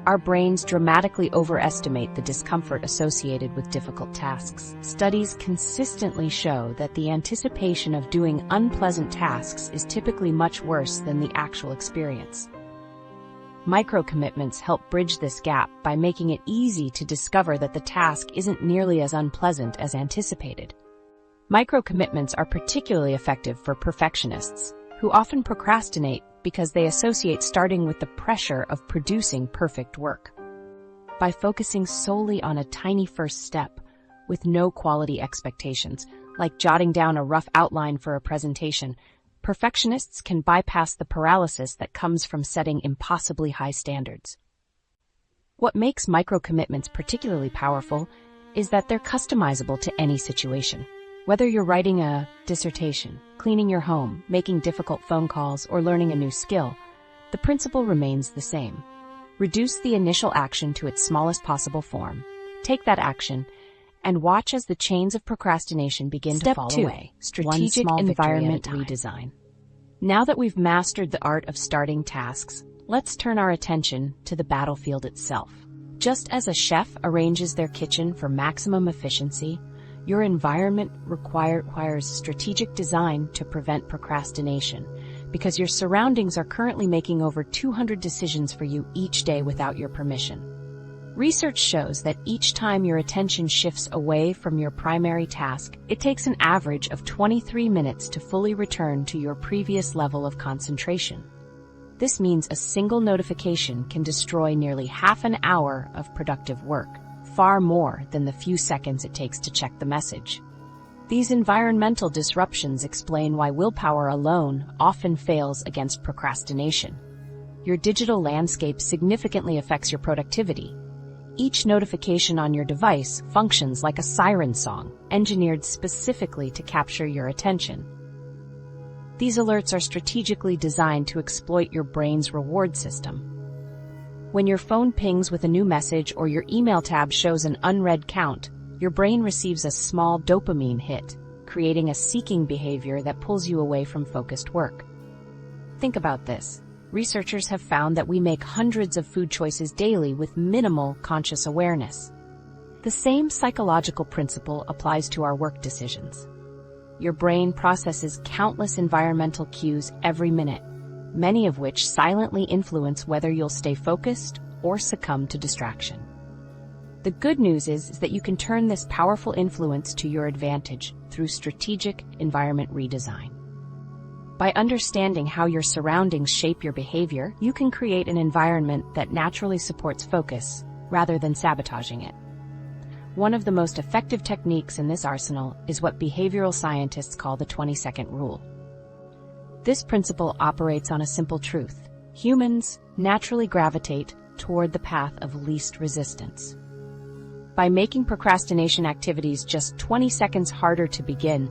Our brains dramatically overestimate the discomfort associated with difficult tasks. Studies consistently show that the anticipation of doing unpleasant tasks is typically much worse than the actual experience. Micro-commitments help bridge this gap by making it easy to discover that the task isn't nearly as unpleasant as anticipated. Micro-commitments are particularly effective for perfectionists, who often procrastinate because they associate starting with the pressure of producing perfect work. By focusing solely on a tiny first step, with no quality expectations, like jotting down a rough outline for a presentation, perfectionists can bypass the paralysis that comes from setting impossibly high standards. What makes micro-commitments particularly powerful is that they're customizable to any situation. Whether you're writing a dissertation, cleaning your home, making difficult phone calls, or learning a new skill, the principle remains the same. Reduce the initial action to its smallest possible form. Take that action and watch as the chains of procrastination begin to fall away. Strategic environment redesign. Now that we've mastered the art of starting tasks, let's turn our attention to the battlefield itself. Just as a chef arranges their kitchen for maximum efficiency, your environment requires strategic design to prevent procrastination, because your surroundings are currently making over 200 decisions for you each day without your permission. Research shows that each time your attention shifts away from your primary task, it takes an average of 23 minutes to fully return to your previous level of concentration. This means a single notification can destroy nearly half an hour of productive work, far more than the few seconds it takes to check the message. These environmental disruptions explain why willpower alone often fails against procrastination. Your digital landscape significantly affects your productivity. Each notification on your device functions like a siren song, engineered specifically to capture your attention. These alerts are strategically designed to exploit your brain's reward system. When your phone pings with a new message or your email tab shows an unread count, your brain receives a small dopamine hit, creating a seeking behavior that pulls you away from focused work. Think about this. Researchers have found that we make hundreds of food choices daily with minimal conscious awareness. The same psychological principle applies to our work decisions. Your brain processes countless environmental cues every minute, many of which silently influence whether you'll stay focused or succumb to distraction. The good news is that you can turn this powerful influence to your advantage through strategic environment redesign. By understanding how your surroundings shape your behavior, you can create an environment that naturally supports focus rather than sabotaging it. One of the most effective techniques in this arsenal is what behavioral scientists call the 20-second rule. This principle operates on a simple truth. Humans naturally gravitate toward the path of least resistance. By making procrastination activities just 20 seconds harder to begin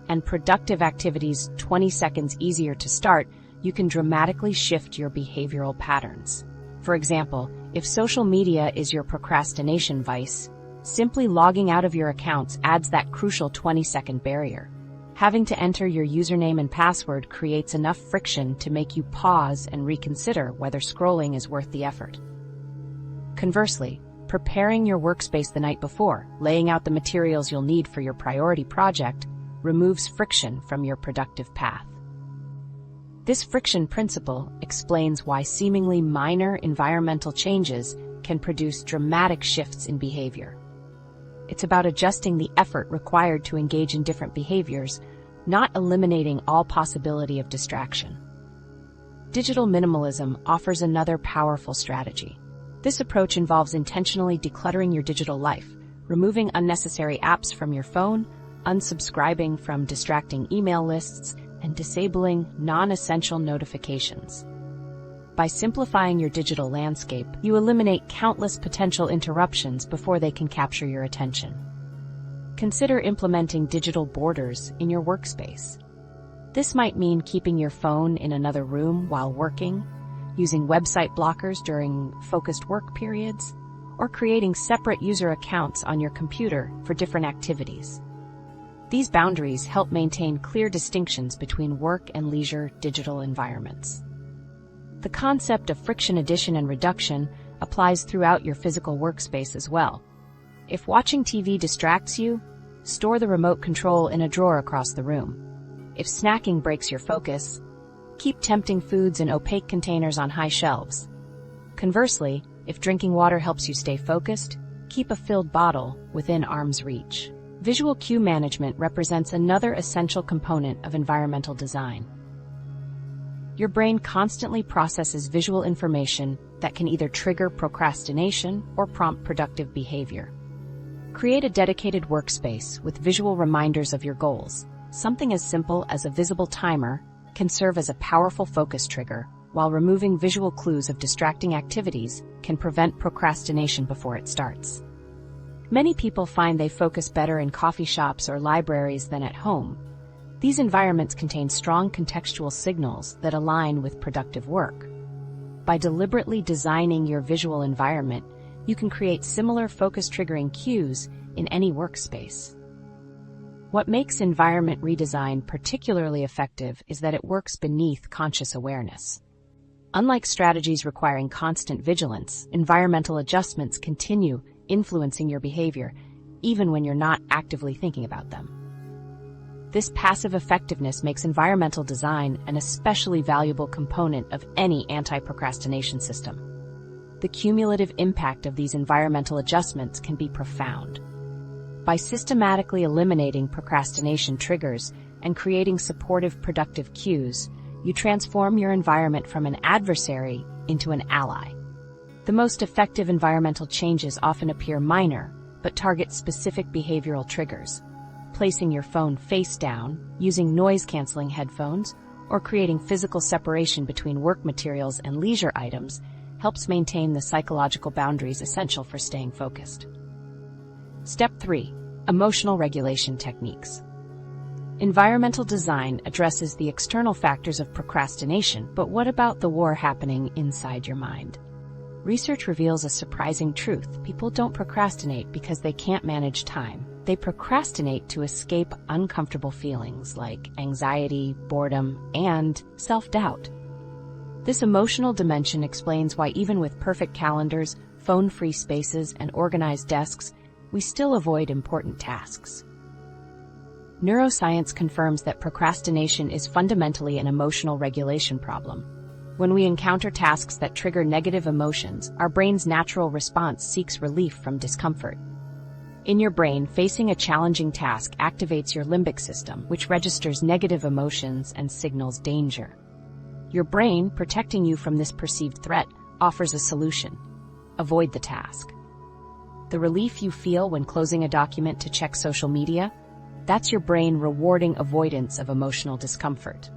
and productive activities 20 seconds easier to start, you can dramatically shift your behavioral patterns. For example, if social media is your procrastination vice, simply logging out of your accounts adds that crucial 20-second barrier. Having to enter your username and password creates enough friction to make you pause and reconsider whether scrolling is worth the effort. Conversely, preparing your workspace the night before, laying out the materials you'll need for your priority project, removes friction from your productive path. This friction principle explains why seemingly minor environmental changes can produce dramatic shifts in behavior. It's about adjusting the effort required to engage in different behaviors, not eliminating all possibility of distraction. Digital minimalism offers another powerful strategy. This approach involves intentionally decluttering your digital life, removing unnecessary apps from your phone, unsubscribing from distracting email lists, and disabling non-essential notifications. By simplifying your digital landscape, you eliminate countless potential interruptions before they can capture your attention. Consider implementing digital borders in your workspace. This might mean keeping your phone in another room while working, using website blockers during focused work periods, or creating separate user accounts on your computer for different activities. These boundaries help maintain clear distinctions between work and leisure digital environments. The concept of friction addition and reduction applies throughout your physical workspace as well. If watching TV distracts you, store the remote control in a drawer across the room. If snacking breaks your focus, keep tempting foods in opaque containers on high shelves. Conversely, if drinking water helps you stay focused, keep a filled bottle within arm's reach. Visual cue management represents another essential component of environmental design. Your brain constantly processes visual information that can either trigger procrastination or prompt productive behavior. Create a dedicated workspace with visual reminders of your goals. Something as simple as a visible timer can serve as a powerful focus trigger, while removing visual clues of distracting activities can prevent procrastination before it starts. Many people find they focus better in coffee shops or libraries than at home. These environments contain strong contextual signals that align with productive work. By deliberately designing your visual environment, you can create similar focus-triggering cues in any workspace. What makes environment redesign particularly effective is that it works beneath conscious awareness. Unlike strategies requiring constant vigilance, environmental adjustments continue influencing your behavior, even when you're not actively thinking about them. This passive effectiveness makes environmental design an especially valuable component of any anti-procrastination system. The cumulative impact of these environmental adjustments can be profound. By systematically eliminating procrastination triggers and creating supportive, productive cues, you transform your environment from an adversary into an ally. The most effective environmental changes often appear minor, but target specific behavioral triggers. Placing your phone face down, using noise-canceling headphones, or creating physical separation between work materials and leisure items helps maintain the psychological boundaries essential for staying focused. Step 3. Emotional regulation techniques. Environmental design addresses the external factors of procrastination, but what about the war happening inside your mind? Research reveals a surprising truth. People don't procrastinate because they can't manage time. They procrastinate to escape uncomfortable feelings like anxiety, boredom, and self-doubt. This emotional dimension explains why even with perfect calendars, phone-free spaces, and organized desks, we still avoid important tasks. Neuroscience confirms that procrastination is fundamentally an emotional regulation problem. When we encounter tasks that trigger negative emotions, our brain's natural response seeks relief from discomfort. In your brain, facing a challenging task activates your limbic system, which registers negative emotions and signals danger. Your brain, protecting you from this perceived threat, offers a solution. Avoid the task. The relief you feel when closing a document to check social media? That's your brain rewarding avoidance of emotional discomfort.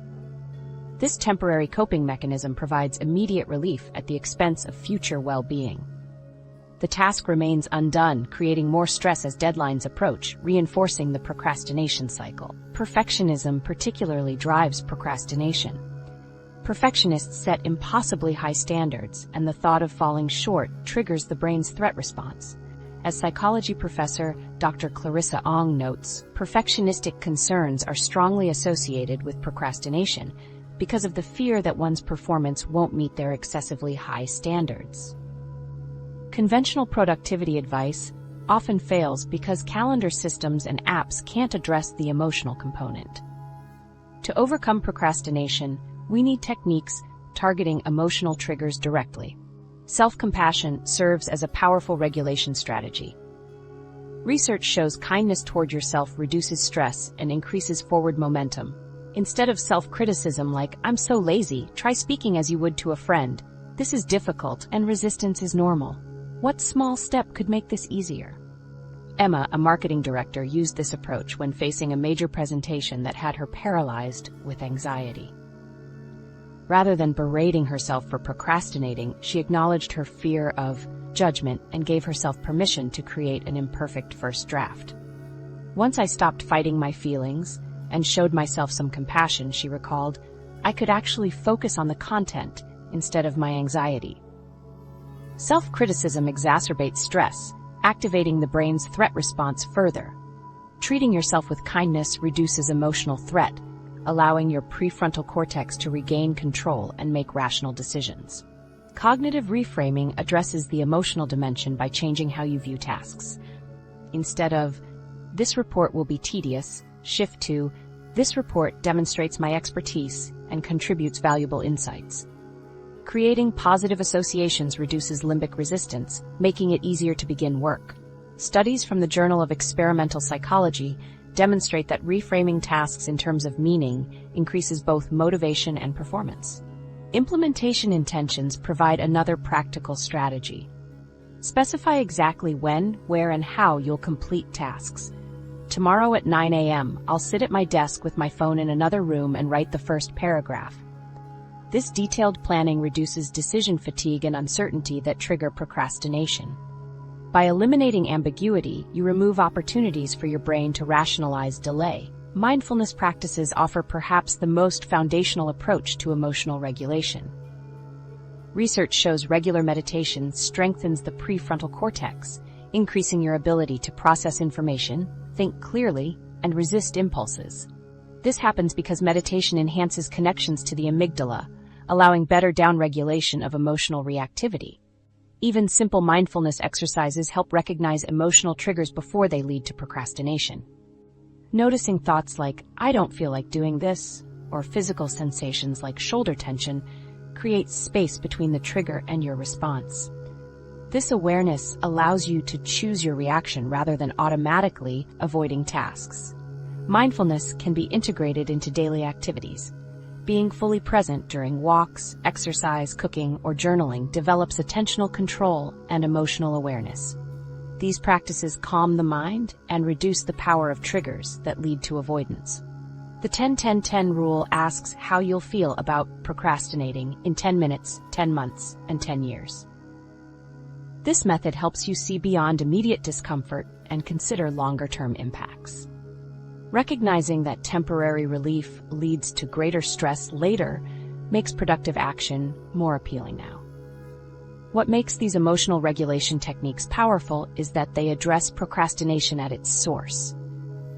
This temporary coping mechanism provides immediate relief at the expense of future well-being. The task remains undone, creating more stress as deadlines approach, reinforcing the procrastination cycle. Perfectionism particularly drives procrastination. Perfectionists set impossibly high standards, and the thought of falling short triggers the brain's threat response. As psychology professor Dr. Clarissa Ong notes, perfectionistic concerns are strongly associated with procrastination because of the fear that one's performance won't meet their excessively high standards. Conventional productivity advice often fails because calendar systems and apps can't address the emotional component. To overcome procrastination, we need techniques targeting emotional triggers directly. Self-compassion serves as a powerful regulation strategy. Research shows kindness toward yourself reduces stress and increases forward momentum. Instead of self-criticism like, "I'm so lazy," try speaking as you would to a friend. "This is difficult and resistance is normal. What small step could make this easier?" Emma, a marketing director, used this approach when facing a major presentation that had her paralyzed with anxiety. Rather than berating herself for procrastinating, she acknowledged her fear of judgment and gave herself permission to create an imperfect first draft. "Once I stopped fighting my feelings and showed myself some compassion," she recalled, "I could actually focus on the content instead of my anxiety." Self-criticism exacerbates stress, activating the brain's threat response further. Treating yourself with kindness reduces emotional threat, allowing your prefrontal cortex to regain control and make rational decisions. Cognitive reframing addresses the emotional dimension by changing how you view tasks. Instead of, "This report will be tedious," shift to, "This report demonstrates my expertise and contributes valuable insights." Creating positive associations reduces limbic resistance, making it easier to begin work. Studies from the Journal of Experimental Psychology demonstrate that reframing tasks in terms of meaning increases both motivation and performance. Implementation intentions provide another practical strategy. Specify exactly when, where, and how you'll complete tasks. Tomorrow at 9 a.m., I'll sit at my desk with my phone in another room and write the first paragraph. This detailed planning reduces decision fatigue and uncertainty that trigger procrastination. By eliminating ambiguity, you remove opportunities for your brain to rationalize delay. Mindfulness practices offer perhaps the most foundational approach to emotional regulation. Research shows regular meditation strengthens the prefrontal cortex, increasing your ability to process information, think clearly, and resist impulses. This happens because meditation enhances connections to the amygdala, allowing better downregulation of emotional reactivity. Even simple mindfulness exercises help recognize emotional triggers before they lead to procrastination. Noticing thoughts like, "I don't feel like doing this," or physical sensations like shoulder tension creates space between the trigger and your response. This awareness allows you to choose your reaction rather than automatically avoiding tasks. Mindfulness can be integrated into daily activities. Being fully present during walks, exercise, cooking, or journaling develops attentional control and emotional awareness. These practices calm the mind and reduce the power of triggers that lead to avoidance. The 10-10-10 rule asks how you'll feel about procrastinating in 10 minutes, 10 months, and 10 years. This method helps you see beyond immediate discomfort and consider longer-term impacts. Recognizing that temporary relief leads to greater stress later makes productive action more appealing now. What makes these emotional regulation techniques powerful is that they address procrastination at its source.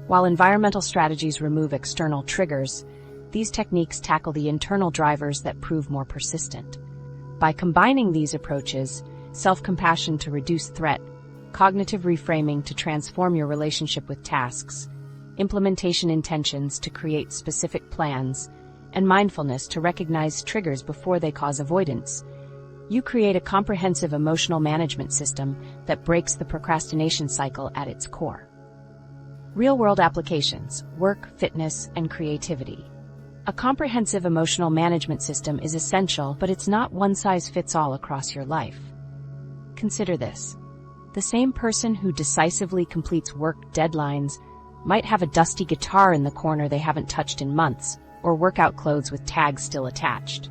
While environmental strategies remove external triggers, these techniques tackle the internal drivers that prove more persistent. By combining these approaches, self-compassion to reduce threat, cognitive reframing to transform your relationship with tasks, implementation intentions to create specific plans, and mindfulness to recognize triggers before they cause avoidance, you create a comprehensive emotional management system that breaks the procrastination cycle at its core. Real-world applications, work, fitness, and creativity. A comprehensive emotional management system is essential, but it's not one-size-fits-all across your life. Consider this. The same person who decisively completes work deadlines might have a dusty guitar in the corner they haven't touched in months, or workout clothes with tags still attached.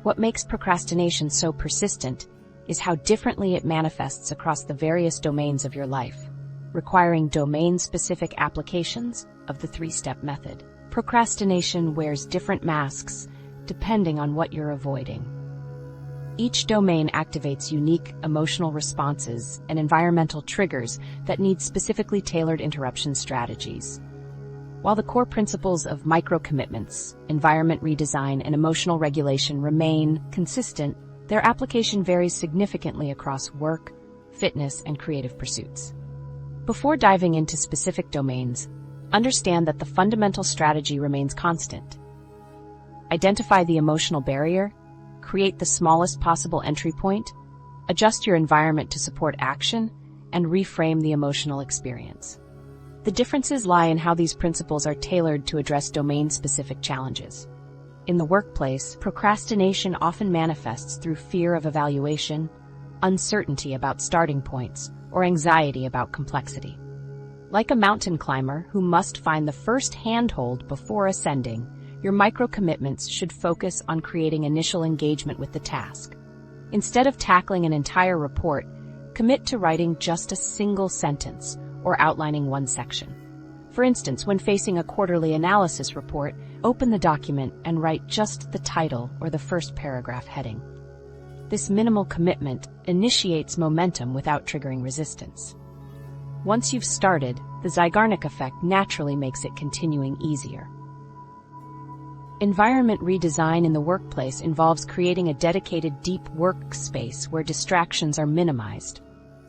What makes procrastination so persistent is how differently it manifests across the various domains of your life, requiring domain-specific applications of the three-step method. Procrastination wears different masks depending on what you're avoiding. Each domain activates unique emotional responses and environmental triggers that need specifically tailored interruption strategies. While the core principles of micro-commitments, environment redesign, and emotional regulation remain consistent, their application varies significantly across work, fitness, and creative pursuits. Before diving into specific domains, understand that the fundamental strategy remains constant. Identify the emotional barrier, create the smallest possible entry point, adjust your environment to support action, and reframe the emotional experience. The differences lie in how these principles are tailored to address domain-specific challenges. In the workplace, procrastination often manifests through fear of evaluation, uncertainty about starting points, or anxiety about complexity. Like a mountain climber who must find the first handhold before ascending, your micro-commitments should focus on creating initial engagement with the task. Instead of tackling an entire report, commit to writing just a single sentence or outlining one section. For instance, when facing a quarterly analysis report, open the document and write just the title or the first paragraph heading. This minimal commitment initiates momentum without triggering resistance. Once you've started, the Zeigarnik effect naturally makes it continuing easier. Environment redesign in the workplace involves creating a dedicated deep workspace where distractions are minimized.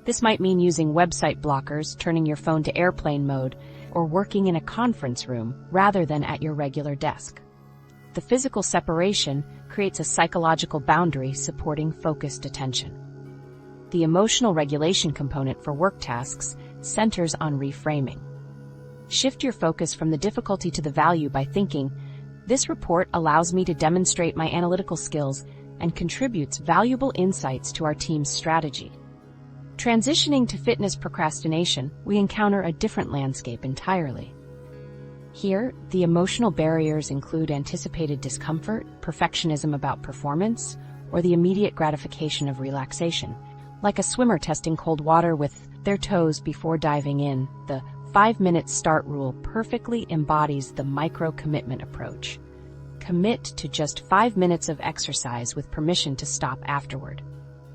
This might mean using website blockers, turning your phone to airplane mode, or working in a conference room rather than at your regular desk. The physical separation creates a psychological boundary supporting focused attention. The emotional regulation component for work tasks centers on reframing. Shift your focus from the difficulty to the value by thinking, "This report allows me to demonstrate my analytical skills and contributes valuable insights to our team's strategy." Transitioning to fitness procrastination, we encounter a different landscape entirely. Here, the emotional barriers include anticipated discomfort, perfectionism about performance, or the immediate gratification of relaxation. Like a swimmer testing cold water with their toes before diving in, the 5-minute start rule perfectly embodies the micro-commitment approach. Commit to just 5 minutes of exercise with permission to stop afterward.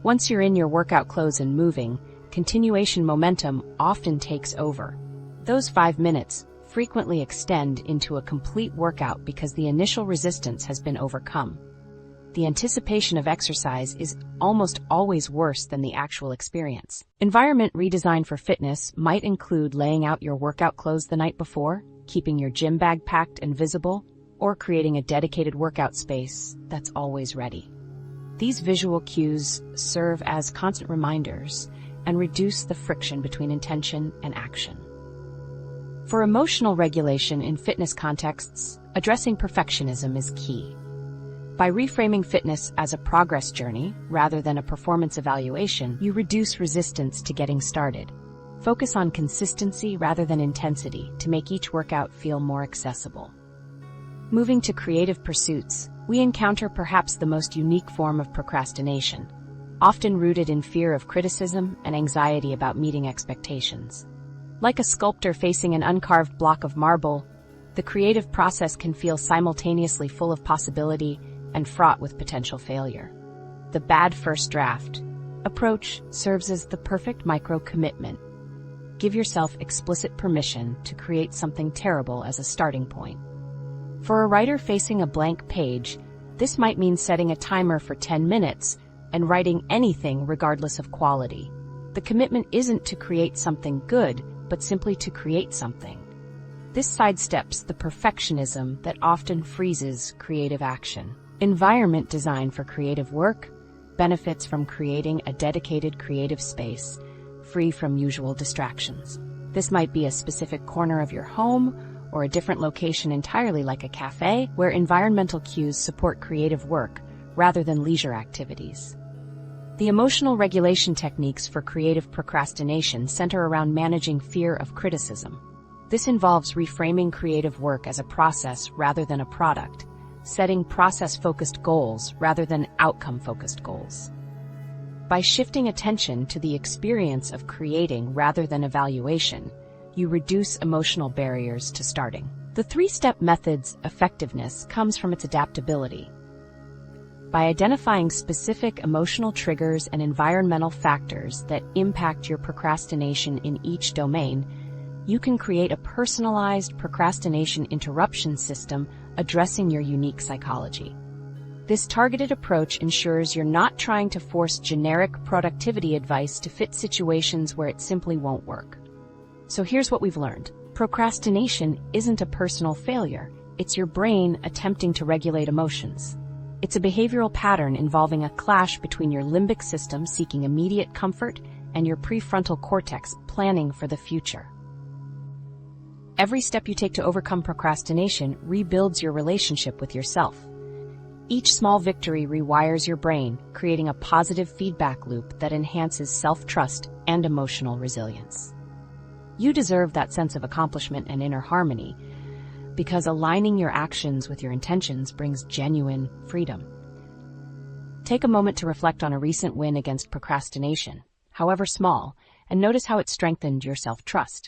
Once you're in your workout clothes and moving, continuation momentum often takes over. Those 5 minutes frequently extend into a complete workout because the initial resistance has been overcome. The anticipation of exercise is almost always worse than the actual experience. Environment redesign for fitness might include laying out your workout clothes the night before, keeping your gym bag packed and visible, or creating a dedicated workout space that's always ready. These visual cues serve as constant reminders and reduce the friction between intention and action. For emotional regulation in fitness contexts, addressing perfectionism is key. By reframing fitness as a progress journey rather than a performance evaluation, you reduce resistance to getting started. Focus on consistency rather than intensity to make each workout feel more accessible. Moving to creative pursuits, we encounter perhaps the most unique form of procrastination, often rooted in fear of criticism and anxiety about meeting expectations. Like a sculptor facing an uncarved block of marble, the creative process can feel simultaneously full of possibility and fraught with potential failure. The bad first draft approach serves as the perfect micro-commitment. Give yourself explicit permission to create something terrible as a starting point. For a writer facing a blank page, this might mean setting a timer for 10 minutes and writing anything regardless of quality. The commitment isn't to create something good, but simply to create something. This sidesteps the perfectionism that often freezes creative action. Environment design for creative work benefits from creating a dedicated creative space, free from usual distractions. This might be a specific corner of your home or a different location entirely, like a cafe, where environmental cues support creative work rather than leisure activities. The emotional regulation techniques for creative procrastination center around managing fear of criticism. This involves reframing creative work as a process rather than a product, setting process-focused goals rather than outcome-focused goals. By shifting attention to the experience of creating rather than evaluation, you reduce emotional barriers to starting. The 3-step method's effectiveness comes from its adaptability. By identifying specific emotional triggers and environmental factors that impact your procrastination in each domain, you can create a personalized procrastination interruption system addressing your unique psychology. This targeted approach ensures you're not trying to force generic productivity advice to fit situations where it simply won't work. So here's what we've learned. Procrastination isn't a personal failure. It's your brain attempting to regulate emotions. It's a behavioral pattern involving a clash between your limbic system seeking immediate comfort and your prefrontal cortex planning for the future. Every step you take to overcome procrastination rebuilds your relationship with yourself. Each small victory rewires your brain, creating a positive feedback loop that enhances self-trust and emotional resilience. You deserve that sense of accomplishment and inner harmony, because aligning your actions with your intentions brings genuine freedom. Take a moment to reflect on a recent win against procrastination, however small, and notice how it strengthened your self-trust.